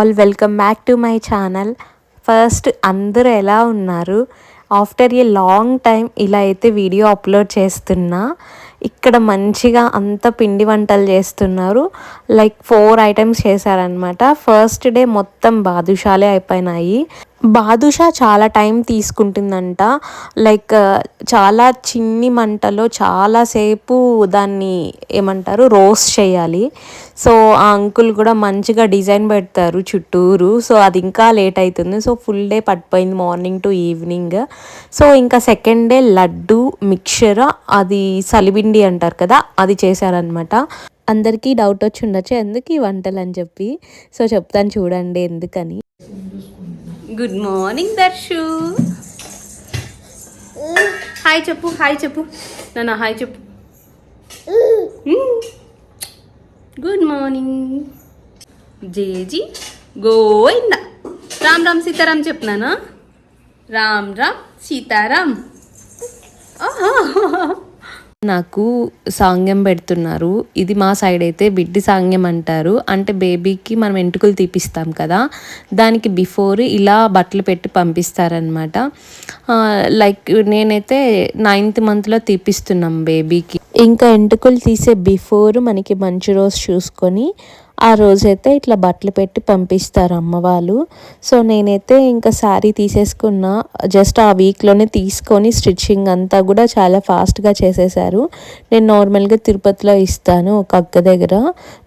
All welcome back to my channel. First అందరూ ఎలా ఉన్నారు? ఆఫ్టర్ ఏ లాంగ్ టైం ఇలా అయితే వీడియో అప్లోడ్ చేస్తున్నా. ఇక్కడ మంచిగా అంత పిండి వంటలు చేస్తున్నారు. లైక్ 4 ఐటమ్స్ చేశారనమాట. ఫస్ట్ డే మొత్తం బాదుషాలే అయిపోయినాయి. బాదుషా చాలా టైం తీసుకుంటుందంట. లైక్ చాలా చిన్ని మంటలో చాలాసేపు దాన్ని ఏమంటారు రోస్ట్ చేయాలి. సో ఆ అంకుల్ కూడా మంచిగా డిజైన్ పెడతారు చుట్టూరు. సో అది ఇంకా లేట్ అవుతుంది. సో ఫుల్ డే పడిపోయింది మార్నింగ్ టు ఈవినింగ్. సో ఇంకా సెకండ్ డే లడ్డు మిక్చర్, అది సలిబిండి అంటారు కదా, అది చేశారనమాట. అందరికీ డౌట్ వచ్చి ఉండొచ్చు ఎందుకు ఈ వంటలు అని చెప్పి. సో చెప్తాను చూడండి ఎందుకని. Good morning Darshu. హాయ్ చెప్పు, హాయ్ చెప్పు నాన్న, హాయ్ చెప్పు. గుడ్ మార్నింగ్ జేజీ గోయిందా. రామ్ రామ్ సీతారాం చెప్తున్నానా? రామ్ రామ్ సీతారాం. నాకు సాంగ్యం పెడుతున్నారు. ఇది మా సైడ్ అయితే బిడ్డి సాంగ్యం అంటారు. అంటే బేబీకి మనం ఎంటుకలు తీపిస్తాం కదా, దానికి బిఫోర్ ఇలా బట్టలు పెట్టి పంపిస్తారనమాట. లైక్ నేనైతే 9th మంత్లో తీపిస్తున్నాం బేబీకి. ఇంకా ఎంటుకలు తీసే బిఫోర్ మనకి మంచి రోజు చూసుకొని ఆ రోజైతే ఇట్లా బట్టలు పెట్టి పంపిస్తారు అమ్మ వాళ్ళు. సో నేనైతే ఇంకా శారీ తీసేసుకున్నా. జస్ట్ ఆ వీక్లోనే తీసుకొని స్టిచ్చింగ్ అంతా కూడా చాలా ఫాస్ట్గా చేసేసారు. నేను నార్మల్గా తిరుపతిలో ఇస్తాను ఒక అక్క దగ్గర.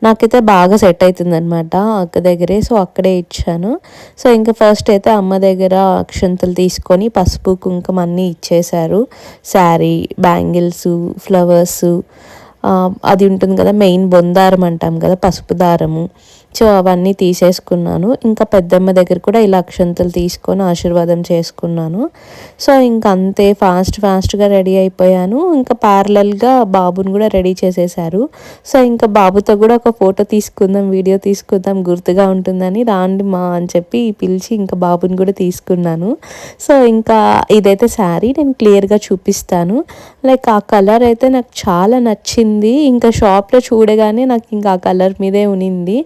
నాకైతే బాగా సెట్ అవుతుంది అనమాట అక్క దగ్గరే. సో అక్కడే ఇచ్చాను. సో ఇంకా ఫస్ట్ అయితే అమ్మ దగ్గర అక్షంతలు తీసుకొని పసుపు కుంకుమ అన్నీ ఇచ్చేశారు. శారీ, బ్యాంగిల్స్, ఫ్లవర్స్, అది ఉంటుంది కదా మెయిన్ బొందారం అంటాం కదా, పసుపు దారము. సో అవన్నీ తీసేసుకున్నాను. ఇంకా పెద్దమ్మ దగ్గర కూడా ఇలా అక్షంతలు తీసుకొని ఆశీర్వాదం చేసుకున్నాను. సో ఇంకా అంతే ఫాస్ట్గా రెడీ అయిపోయాను. ఇంకా ప్యారలల్గా బాబుని కూడా రెడీ చేసేసారు. సో ఇంకా బాబుతో కూడా ఒక ఫోటో తీసుకుందాం, వీడియో తీసుకుందాం, గుర్తుగా ఉంటుందని రాండి మా అని చెప్పి పిలిచి ఇంకా బాబుని కూడా తీసుకున్నాను. సో ఇంకా ఇదైతే శారీ నేను క్లియర్గా చూపిస్తాను. లైక్ ఆ కలర్ అయితే నాకు చాలా నచ్చింది. ఇంకా షాప్లో చూడగానే నాకు ఇంకా ఆ కలర్ మీదే ఉనింది.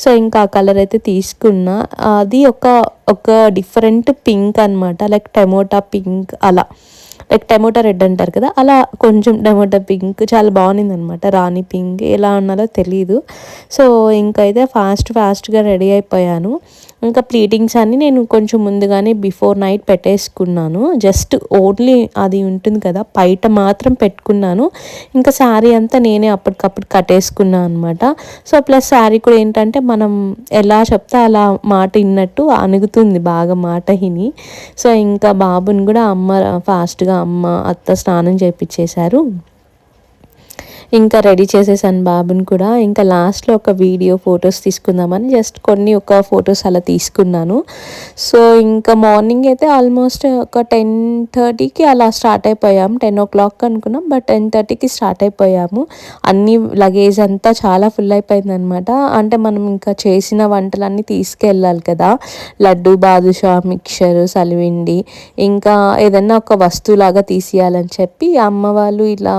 సో ఇంకా ఆ కలర్ అయితే తీసుకున్నా. అది ఒక డిఫరెంట్ పింక్ అనమాట. లైక్ టమోటా పింక్ అలా, లైక్ టమోటా రెడ్ అంటారు కదా, అలా కొంచెం టమోటా పింక్ చాలా బాగుంది అనమాట. రాణి పింక్ ఎలా ఉన్నారో తెలీదు. సో ఇంకైతే ఫాస్ట్గా రెడీ అయిపోయాను. ఇంకా ప్లీటింగ్స్ అన్నీ నేను కొంచెం ముందుగానే బిఫోర్ నైట్ పెట్టేసుకున్నాను. జస్ట్ ఓన్లీ అది ఉంటుంది కదా పైట మాత్రం పెట్టుకున్నాను. ఇంకా శారీ అంతా నేనే అప్పటికప్పుడు కట్టేసుకున్నాను అనమాట. సో ప్లస్ శారీ కూడా ఏంటంటే మనం ఎలా చెప్తే అలా మాట విన్నట్టు అణుగుతుంది బాగా మాట విని. సో ఇంకా బాబుని కూడా ఫాస్ట్గా అమ్మ అత్త స్నానం చేయించేశారు. ఇంకా రెడీ చేసేసాను బాబుని కూడా. ఇంకా లాస్ట్లో ఒక వీడియో ఫొటోస్ తీసుకుందామని జస్ట్ ఒక ఫొటోస్ అలా తీసుకున్నాను. సో ఇంకా మార్నింగ్ అయితే ఆల్మోస్ట్ ఒక 10:30కి అలా స్టార్ట్ అయిపోయాము. 10 o'clock అనుకున్నాం, బట్ 10:30కి స్టార్ట్ అయిపోయాము. అన్ని లగేజ్ అంతా చాలా ఫుల్ అయిపోయింది అనమాట. అంటే మనం ఇంకా చేసిన వంటలన్నీ తీసుకెళ్ళాలి కదా, లడ్డు, బాదుషా, మిక్చర్, సలివిండి, ఇంకా ఏదన్నా ఒక వస్తువులాగా తీసేయాలని చెప్పి అమ్మ వాళ్ళు ఇలా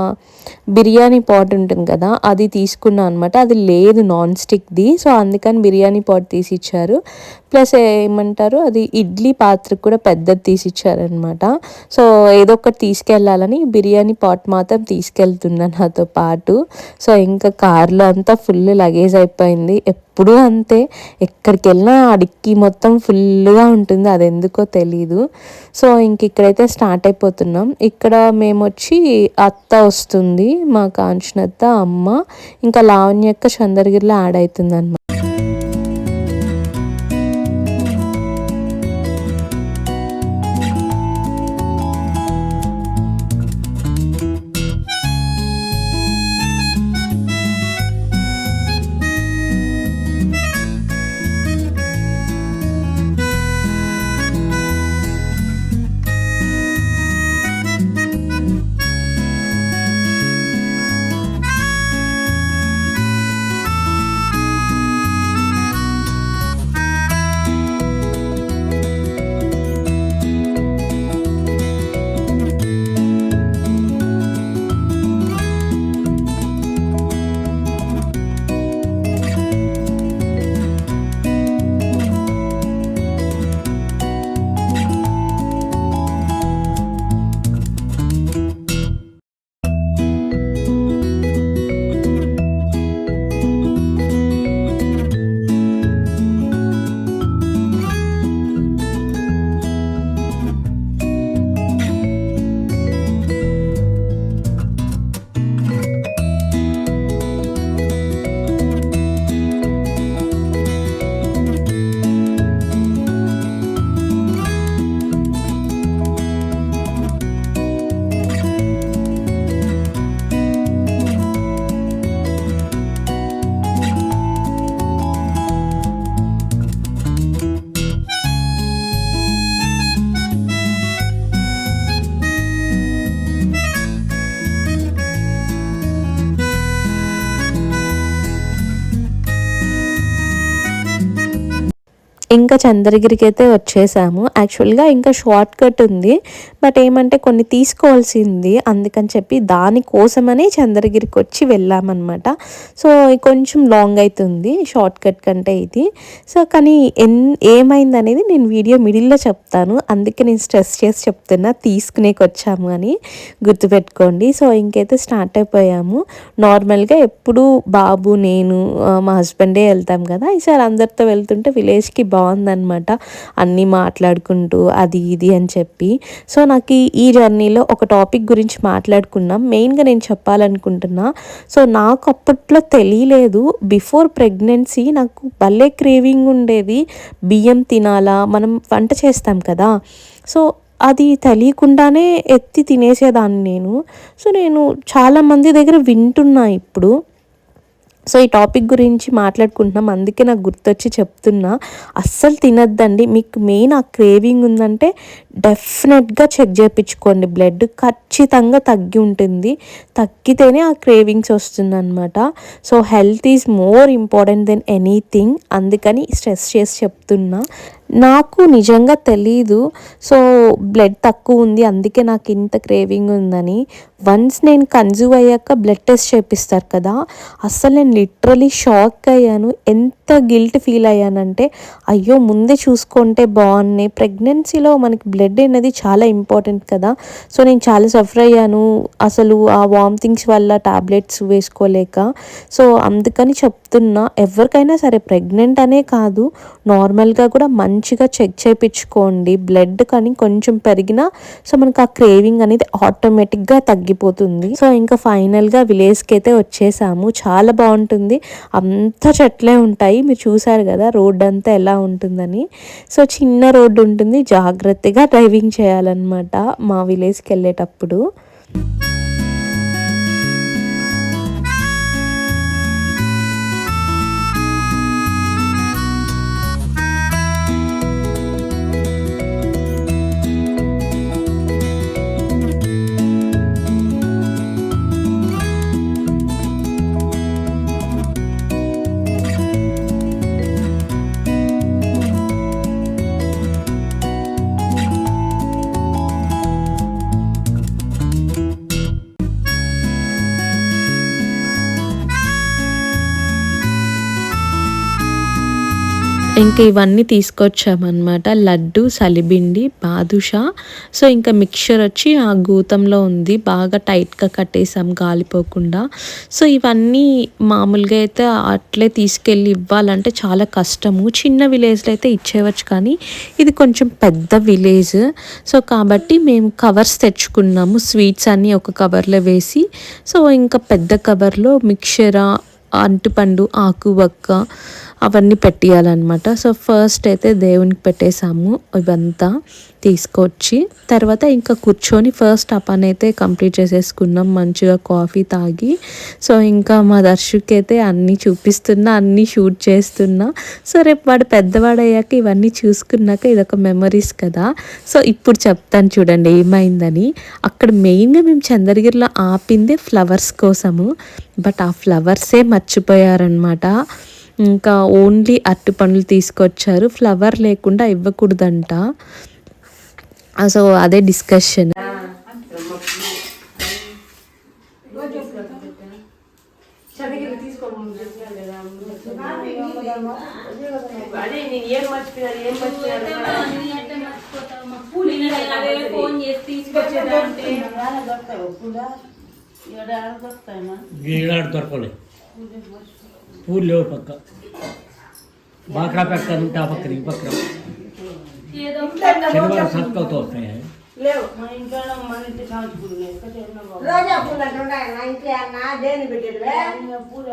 బిర్యానీ పాట్ ఉంటుంది కదా అది తీసుకున్నాను అనమాట. అది లేదు నాన్ స్టిక్ది. సో అందుకని బిర్యానీ పాట్ తీసి ఇచ్చారు. ప్లస్ ఏమంటారు అది ఇడ్లీ పాత్ర కూడా పెద్దది తీసి ఇచ్చారనమాట. సో ఏదో ఒకటి తీసుకెళ్ళాలని బిర్యానీ పాట్ మాత్రం తీసుకెళ్తున్నాను నాతో పాటు. సో ఇంకా కార్లో అంతా ఫుల్ లగేజ్ అయిపోయింది. ఎప్పుడూ అంతే, ఎక్కడికి వెళ్ళినా ఆ డిక్కీ మొత్తం ఫుల్గా ఉంటుంది, అది ఎందుకో తెలీదు. సో ఇంక ఇక్కడైతే స్టార్ట్ అయిపోతున్నాం. ఇక్కడ మేము వచ్చి అత్త వస్తుంది, మా కాంచనత్త, అమ్మ, ఇంకా లావణ్యక్క చంద్రగిరిలో యాడ్ అవుతుంది అనమాట. ఇంకా చంద్రగిరికి అయితే వచ్చేసాము. యాక్చువల్గా ఇంకా షార్ట్ కట్ ఉంది, బట్ ఏమంటే కొన్ని తీసుకోవాల్సింది, అందుకని చెప్పి దానికోసమని చంద్రగిరికి వచ్చి వెళ్ళామన్నమాట. సో కొంచెం లాంగ్ అవుతుంది షార్ట్ కట్ కంటే ఇది. సో కానీ ఏమైంది అనేది నేను వీడియో మిడిల్లో చెప్తాను, అందుకే నేను స్ట్రెస్ చేసి చెప్తున్నా, తీసుకునేకి వచ్చాము అని గుర్తుపెట్టుకోండి. సో ఇంకైతే స్టార్ట్ అయిపోయాము. నార్మల్గా ఎప్పుడు బాబు నేను మా హస్బెండే వెళ్తాం కదా, ఈసారి అందరితో వెళ్తుంటే విలేజ్కి బాగుందనమాట, అన్నీ మాట్లాడుకుంటూ అది ఇది అని చెప్పి. సో నాకు ఈ జర్నీలో ఒక టాపిక్ గురించి మాట్లాడుకున్నాం, మెయిన్గా నేను చెప్పాలనుకుంటున్నా. సో నాకు అప్పట్లో తెలియలేదు, బిఫోర్ ప్రెగ్నెన్సీ నాకు భలే క్రేవింగ్ ఉండేది, బియ్యం తినాలా, మనం వంట చేస్తాం కదా, సో అది తెలియకుండానే ఎత్తి తినేసేదాన్ని నేను. సో నేను చాలామంది దగ్గర వింటున్నా ఇప్పుడు. సో ఈ టాపిక్ గురించి మాట్లాడుకుంటున్నాం, అందుకే నాకు గుర్తొచ్చి చెప్తున్నా. అస్సలు తినద్దండి, మీకు మెయిన్ ఆ క్రేవింగ్ ఉందంటే డెఫినెట్గా చెక్ చేయించుకోండి, బ్లడ్ ఖచ్చితంగా తగ్గి ఉంటుంది, తగ్గితేనే ఆ క్రేవింగ్స్ వస్తుందన్నమాట. So health is more important than anything, అందుకని స్ట్రెస్ చేసి చెప్తున్నా. నాకు నిజంగా తెలీదు, సో బ్లడ్ తక్కువ ఉంది అందుకే నాకు ఇంత క్రేవింగ్ ఉందని. వన్స్ నేను కన్జ్యూమ్ అయ్యాక బ్లడ్ టెస్ట్ చేపిస్తారు కదా, అస్సలు నేను లిటరలీ షాక్ అయ్యాను, ఎంత గిల్ట్ ఫీల్ అయ్యానంటే అయ్యో ముందే చూసుకుంటే బాగున్నాయి. ప్రెగ్నెన్సీలో మనకి బ్లడ్ అనేది చాలా ఇంపార్టెంట్ కదా, సో నేను చాలా సఫర్ అయ్యాను అసలు ఆ వామిటింగ్స్ వల్ల టాబ్లెట్స్ వేసుకోలేక. సో అందుకని చెప్తున్నా, ఎవరికైనా సరే ప్రెగ్నెంట్ అనే కాదు, నార్మల్గా కూడా మంచిగా చెక్ చేయించుకోండి, బ్లడ్ కానీ కొంచెం పెరిగినా సో మనకు ఆ క్రేవింగ్ అనేది ఆటోమేటిక్గా తగ్గిపోతుంది. సో ఇంకా ఫైనల్గా విలేజ్కి అయితే వచ్చేసాము, చాలా బాగుంటుంది, అంతా చెట్లే ఉంటాయి, మీరు చూసారు కదా రోడ్ అంతా ఎలా ఉంటుందని. సో చిన్న రోడ్డు ఉంటుంది, జాగ్రత్తగా డ్రైవింగ్ చేయాలన్నమాట మా విలేజ్కి వెళ్ళేటప్పుడు. ఇంకా ఇవన్నీ తీసుకొచ్చామన్నమాట, లడ్డు, సలిబిండి, బాదుషా. సో ఇంకా మిక్చర్ వచ్చి ఆ గూతంలో ఉంది, బాగా టైట్గా కట్టేసాం గాలిపోకుండా. సో ఇవన్నీ మామూలుగా అయితే అట్లే తీసుకెళ్ళి ఇవ్వాలంటే చాలా కష్టము, చిన్న విలేజ్లో అయితే ఇచ్చేవచ్చు, కానీ ఇది కొంచెం పెద్ద విలేజ్. సో కాబట్టి మేము కవర్స్ తెచ్చుకున్నాము, స్వీట్స్ అన్నీ ఒక కవర్లో వేసి. సో ఇంకా పెద్ద కవర్లో మిక్చర్, అంటుపండు, ఆకు వక్క అవన్నీ పెట్టేయాలన్నమాట. సో ఫస్ట్ అయితే దేవునికి పెట్టేసాము ఇవంతా తీసుకొచ్చి, తర్వాత ఇంకా కూర్చొని ఫస్ట్ ఆ పని అయితే కంప్లీట్ చేసేసుకున్నాం, మంచిగా కాఫీ తాగి. సో ఇంకా మా దర్శుకి అయితే అన్నీ చూపిస్తున్నా, అన్నీ షూట్ చేస్తున్నా. సో రేపు వాడు పెద్దవాడు అయ్యాక ఇవన్నీ చూసుకున్నాక ఇదొక మెమరీస్ కదా. సో ఇప్పుడు చెప్తాను చూడండి ఏమైందని. అక్కడ మెయిన్గా మేము చంద్రగిరిలో ఆపిందే ఫ్లవర్స్ కోసము, బట్ ఆ ఫ్లవర్సే మర్చిపోయారనమాట. ఇంకా ఓన్లీ అరటి పండ్లు తీసుకొచ్చారు, ఫ్లవర్ లేకుండా ఇవ్వకూడదంట. సో అదే డిస్కషన్. పూలు లేవు పక్క బాగా పెట్టాను పక్కన ఈ పక్కన శనివారం సంతకవుతూ వస్తాయి. లేవు మా ఇంట్లో మన ఇంటి రోజా పూలు అంటే నా ఇంట్లో అన్న దేని పెట్టేది పూలు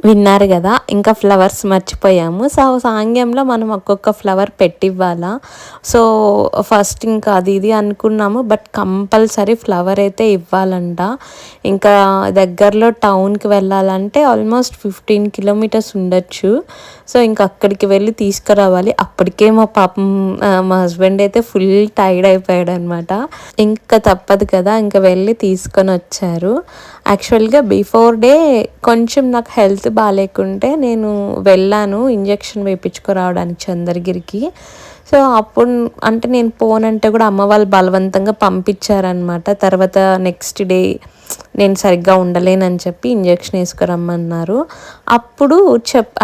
విన్నారు కదా, ఇంకా ఫ్లవర్స్ మర్చిపోయాము. సో సాంగ్యంలో మనం ఒక్కొక్క ఫ్లవర్ పెట్టివ్వాలా. సో ఫస్ట్ ఇంకా అది ఇది అనుకున్నాము, బట్ కంపల్సరీ ఫ్లవర్ అయితే ఇవ్వాలంట. ఇంకా దగ్గరలో టౌన్కి వెళ్ళాలంటే ఆల్మోస్ట్ 15 కిలోమీటర్స్ ఉండొచ్చు. సో ఇంకా అక్కడికి వెళ్ళి తీసుకురావాలి. అప్పటికే మా హస్బెండ్ అయితే ఫుల్ టైర్డ్ అయిపోయాడు అనమాట. ఇంకా తప్పదు కదా, ఇంకా వెళ్ళి తీసుకొని వచ్చారు. యాక్చువల్గా బిఫోర్ డే కొంచెం నాకు హెల్త్ బాగాలేకుంటే నేను వెళ్ళాను ఇంజెక్షన్ వేయించుకురావడానికి చంద్రగిరికి. సో అప్పుడు అంటే నేను పోనంటే కూడా అమ్మ వాళ్ళు బలవంతంగా పంపించారనమాట. తర్వాత నెక్స్ట్ డే నేను సరిగ్గా ఉండలేనని చెప్పి ఇంజెక్షన్ వేసుకురమ్మన్నారు. అప్పుడు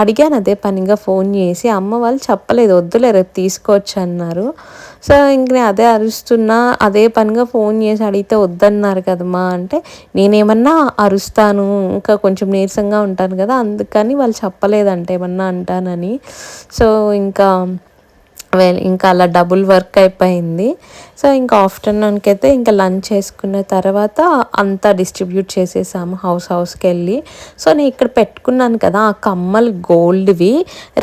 అడిగాను అదే పనిగా ఫోన్ చేసి, అమ్మ వాళ్ళు చెప్పలేదు, వద్దులే రేపు తీసుకోవచ్చు అన్నారు. సో ఇంక నేను అదే అరుస్తున్నా, అదే పనిగా ఫోన్ చేసి అడిగితే వద్దన్నారు కదమ్మా అంటే, నేనేమన్నా అరుస్తాను, ఇంకా కొంచెం నీరసంగా ఉంటాను కదా, అందుకని వాళ్ళు చెప్పలేదంటే ఏమన్నా అంటానని. సో ఇంకా అలా డబుల్ వర్క్ అయిపోయింది. సో ఇంకా ఆఫ్టర్నూన్కి అయితే ఇంకా లంచ్ చేసుకున్న తర్వాత అంతా డిస్ట్రిబ్యూట్ చేసేసాము హౌస్కి వెళ్ళి. సో నేను ఇక్కడ పెట్టుకున్నాను కదా ఆ కమ్మలు గోల్డ్వి,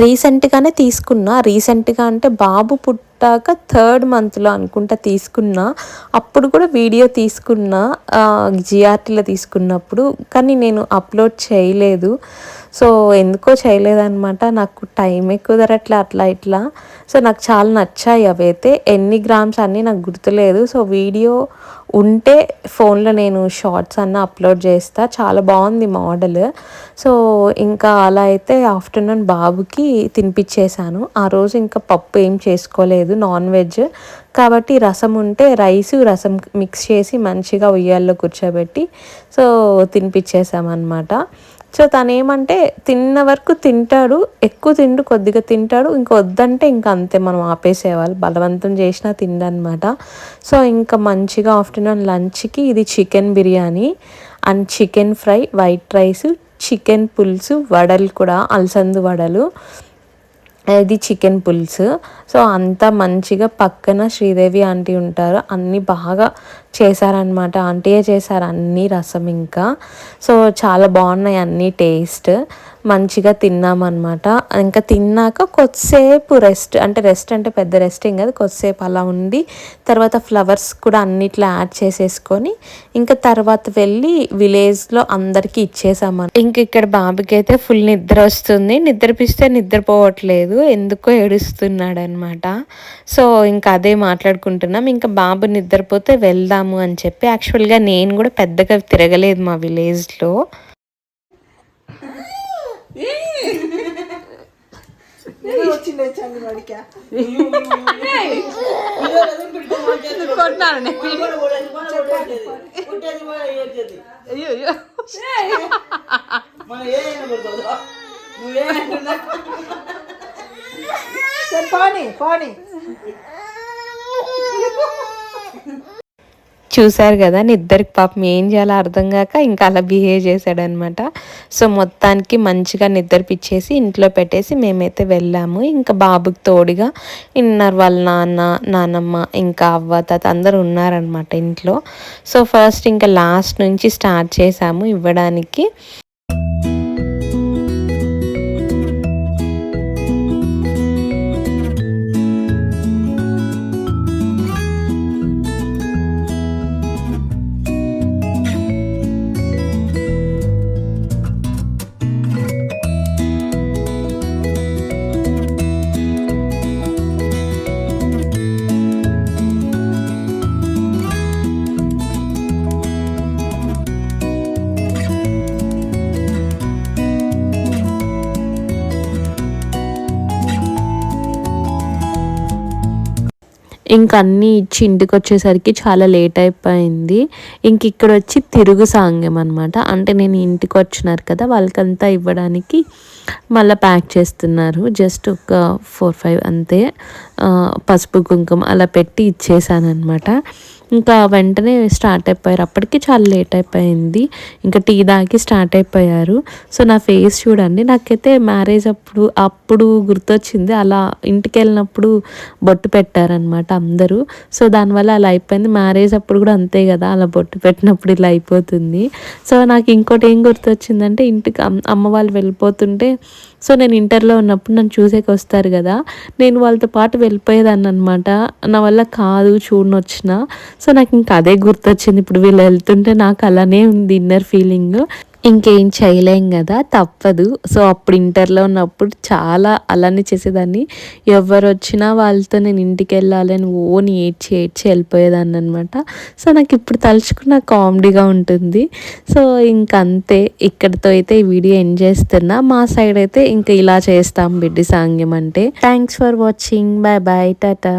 రీసెంట్గానే తీసుకున్నా. రీసెంట్గా అంటే బాబు పుట్టాక 3rd మంత్లో అనుకుంటా తీసుకున్నా. అప్పుడు కూడా వీడియో తీసుకున్నా జిఆర్టీలో తీసుకున్నప్పుడు, కానీ నేను అప్లోడ్ చేయలేదు. సో ఎందుకో చేయలేదన్నమాట, నాకు టైమే కుదరట్లే అట్లా ఇట్లా. సో నాకు చాలా నచ్చాయి అవైతే. ఎన్ని గ్రామ్స్ అన్నీ నాకు గుర్తులేదు. సో వీడియో ఉంటే ఫోన్లో నేను షార్ట్స్ అన్న అప్లోడ్ చేస్తా. చాలా బాగుంది మోడల్. సో ఇంకా అలా అయితే ఆఫ్టర్నూన్ బాబుకి తినిపించేశాను. ఆ రోజు ఇంకా పప్పు ఏం చేసుకోలేదు, నాన్ వెజ్ కాబట్టి రసం ఉంటే రసం మిక్స్ చేసి మంచిగా ఉయ్యాల్లో కూర్చోబెట్టి సో తినిపించేసామన్నమాట. సో తను ఏమంటే తిన్న వరకు తింటాడు, ఎక్కువ తిండు, కొద్దిగా తింటాడు, ఇంకా వద్దంటే ఇంకా అంతే మనం ఆపేసేవాళ్ళు, బలవంతం చేసినా తిండనమాట. సో ఇంకా మంచిగా ఆఫ్టర్నూన్ లంచ్కి ఇది chicken biryani and chicken fry, white rice, chicken పులుసు, వడలు కూడా అలసందు వడలు, ఇది చికెన్ పులుసు. సో అంతా మంచిగా పక్కన శ్రీదేవి ఆంటీ ఉంటారు, అన్నీ బాగా చేశారనమాట. ఆంటీయే చేశారు అన్నీ, రసం ఇంకా. సో చాలా బాగున్నాయి అన్నీ టేస్ట్. మంచిగా తిన్నామన్నమాట. ఇంకా తిన్నాక కొద్దిసేపు రెస్ట్ అంటే పెద్ద రెస్ట్ ఏం కాదు, కొద్దిసేపు అలా ఉండి తర్వాత ఫ్లవర్స్ కూడా అన్నిట్లో యాడ్ చేసేసుకొని ఇంకా తర్వాత వెళ్ళి విలేజ్లో అందరికీ ఇచ్చేసామని. ఇంక ఇక్కడ బాబుకి అయితే ఫుల్ నిద్ర వస్తుంది, నిద్రపిస్తే నిద్రపోవట్లేదు, ఎందుకో ఏడుస్తున్నాడు అనమాట. సో ఇంకా అదే మాట్లాడుకుంటున్నాం. ఇంకా బాబు నిద్రపోతే వెళ్దాము అని చెప్పి. యాక్చువల్గా నేను కూడా పెద్దగా తిరగలేదు మా విలేజ్లో. చూశారు కదా, నిద్దరికి పాపం ఏం చేయాలో అర్థం కాక ఇంకా అలా బిహేవ్ చేశాడనమాట. సో మొత్తానికి మంచిగా నిద్రపిచ్చేసి ఇంట్లో పెట్టేసి మేమైతే వెళ్ళాము. ఇంకా బాబుకి తోడుగా ఇన్నర్ వాళ్ళ నాన్నమ్మ ఇంకా అవ్వ తాత అందరూ ఉన్నారనమాట ఇంట్లో. సో ఫస్ట్ ఇంకా లాస్ట్ నుంచి స్టార్ట్ చేసాము ఇవ్వడానికి. ఇంక అన్నీ ఇచ్చి ఇంటికి వచ్చేసరికి చాలా లేట్ అయిపోయింది. ఇంక ఇక్కడ వచ్చి తిరుగు సాంగ్యం అనమాట. అంటే నేను ఇంటికి వచ్చినారు కదా, వాళ్ళకంతా ఇవ్వడానికి మళ్ళీ ప్యాక్ చేస్తున్నారు. జస్ట్ ఒక 4-5 అంతే, పసుపు కుంకుమ అలా పెట్టి ఇచ్చేసాను అనమాట. ఇంకా వెంటనే స్టార్ట్ అయిపోయారు. అప్పటికి చాలా లేట్ అయిపోయింది. ఇంకా టీ తాగి స్టార్ట్ అయిపోయారు. సో నా ఫేస్ చూడండి, నాకైతే మ్యారేజ్ అప్పుడు గుర్తొచ్చింది. అలా ఇంటికి వెళ్ళినప్పుడు బొట్టు పెట్టారనమాట అందరూ. సో దానివల్ల అలా అయిపోయింది. మ్యారేజ్ అప్పుడు కూడా అంతే కదా, అలా బొట్టు పెట్టినప్పుడు ఇలా అయిపోతుంది. సో నాకు ఇంకోటి ఏం గుర్తొచ్చిందంటే, ఇంటికి అమ్మ వాళ్ళు వెళ్ళిపోతుంటే, సో నేను ఇంటర్లో ఉన్నప్పుడు నన్ను చూసేకి వస్తారు కదా, నేను వాళ్ళతో పాటు వెళ్ళిపోయేదాన్ని అనమాట. నా వల్ల కాదు చూడనొచ్చిన. సో నాకు ఇంకా అదే గుర్తొచ్చింది. ఇప్పుడు వీళ్ళు వెళ్తుంటే నాకు అలానే ఉంది ఇన్నర్ ఫీలింగ్. ఇంకేం చేయలేం కదా, తప్పదు. సో అప్పుడు ఇంటర్లో ఉన్నప్పుడు చాలా అలానే చేసేదాన్ని. ఎవరు వచ్చినా వాళ్ళతో నేను ఇంటికి వెళ్ళాలి అని ఓని ఏడ్చి వెళ్ళిపోయేదాన్ని అనమాట. సో నాకు ఇప్పుడు తలుచుకున్న కామెడీగా ఉంటుంది. సో ఇంకంతే, ఇక్కడితో అయితే ఈ వీడియో ఎండ్ చేస్తున్నా. మా సైడ్ అయితే ఇంకా ఇలా చేస్తాం బిడ్డి సాంగ్యం అంటే. Thanks for watching. Bye bye, Tata.